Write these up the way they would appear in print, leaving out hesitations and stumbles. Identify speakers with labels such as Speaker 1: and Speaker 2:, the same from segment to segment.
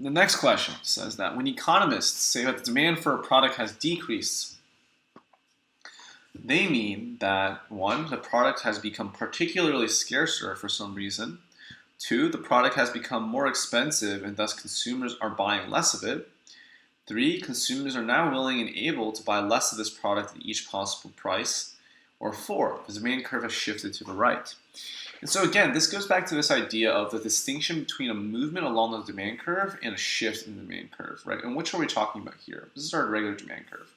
Speaker 1: The next question says that when economists say that the demand for a product has decreased, they mean that 1, the product has become particularly scarcer for some reason. 2, the product has become more expensive and thus consumers are buying less of it. 3, consumers are now willing and able to buy less of this product at each possible price. Or 4, the demand curve has shifted to the right. And so again, this goes back to this idea of the distinction between a movement along the demand curve and a shift in the demand curve, right? And which are we talking about here? This is our regular demand curve.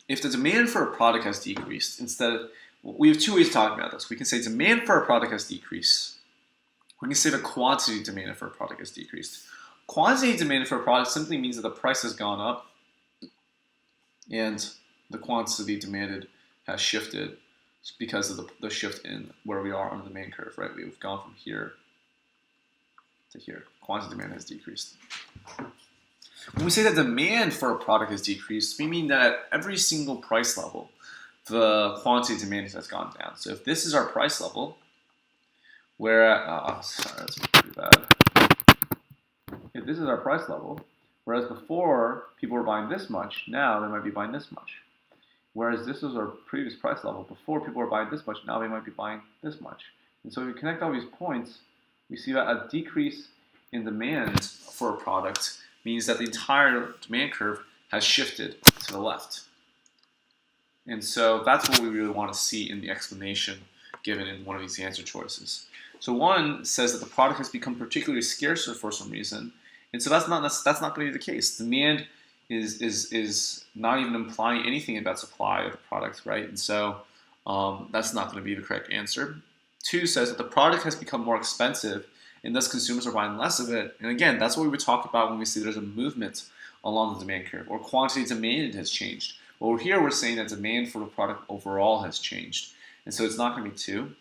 Speaker 1: If the demand for a product has decreased, we have 2 ways of talking about this. We can say demand for a product has decreased. We can say the quantity demanded for a product has decreased. Quantity demanded for a product simply means that the price has gone up and the quantity demanded has shifted because of the shift in where we are on the demand curve, right? We've gone from here to here. Quantity demand has decreased. When we say that demand for a product has decreased, we mean that at every single price level, the quantity demanded has gone down. So if this is our price level, sorry, that's pretty bad. If this is our price level, whereas before people were buying this much, now they might be buying this much. Whereas this was our previous price level, before people were buying this much, now they might be buying this much. And so if we connect all these points, we see that a decrease in demand for a product means that the entire demand curve has shifted to the left. And so that's what we really want to see in the explanation given in one of these answer choices. So 1 says that the product has become particularly scarcer for some reason, and so that's not going to be the case. Demand is not even implying anything about supply of the product, right? And so that's not going to be the correct answer. 2 says that the product has become more expensive and thus consumers are buying less of it. And again, that's what we would talk about when we see there's a movement along the demand curve, or quantity demanded has changed. Well, here we're saying that demand for the product overall has changed. And so it's not going to be 2.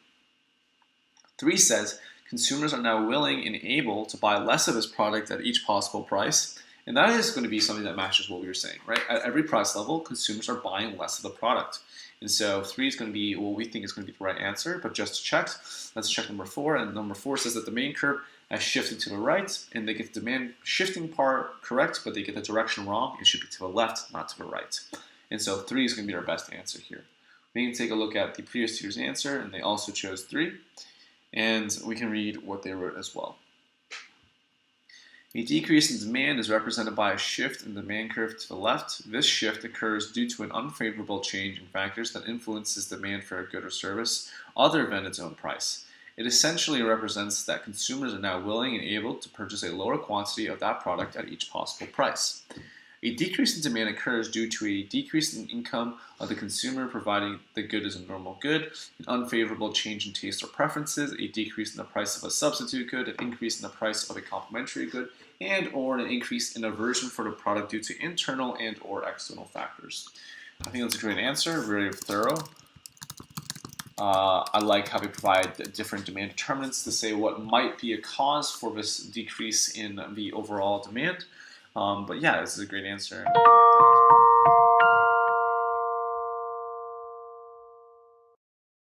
Speaker 1: 3 says consumers are now willing and able to buy less of this product at each possible price. And that is going to be something that matches what we were saying, right? At every price level, consumers are buying less of the product. And so 3 is going to be what we think is going to be the right answer, but just to check, let's check number 4. And number 4 says that the demand curve has shifted to the right, and they get the demand shifting part correct, but they get the direction wrong. It should be to the left, not to the right. And so 3 is going to be our best answer here. We can take a look at the previous tutor's answer, and they also chose 3. And we can read what they wrote as well. A decrease in demand is represented by a shift in the demand curve to the left. This shift occurs due to an unfavorable change in factors that influences demand for a good or service other than its own price. It essentially represents that consumers are now willing and able to purchase a lower quantity of that product at each possible price. A decrease in demand occurs due to a decrease in income of the consumer, providing the good is a normal good, an unfavorable change in taste or preferences, a decrease in the price of a substitute good, an increase in the price of a complementary good, and or an increase in aversion for the product due to internal and or external factors. I think that's a great answer, very thorough. I like how they provide different demand determinants to say what might be a cause for this decrease in the overall demand. But yeah, this is a great answer.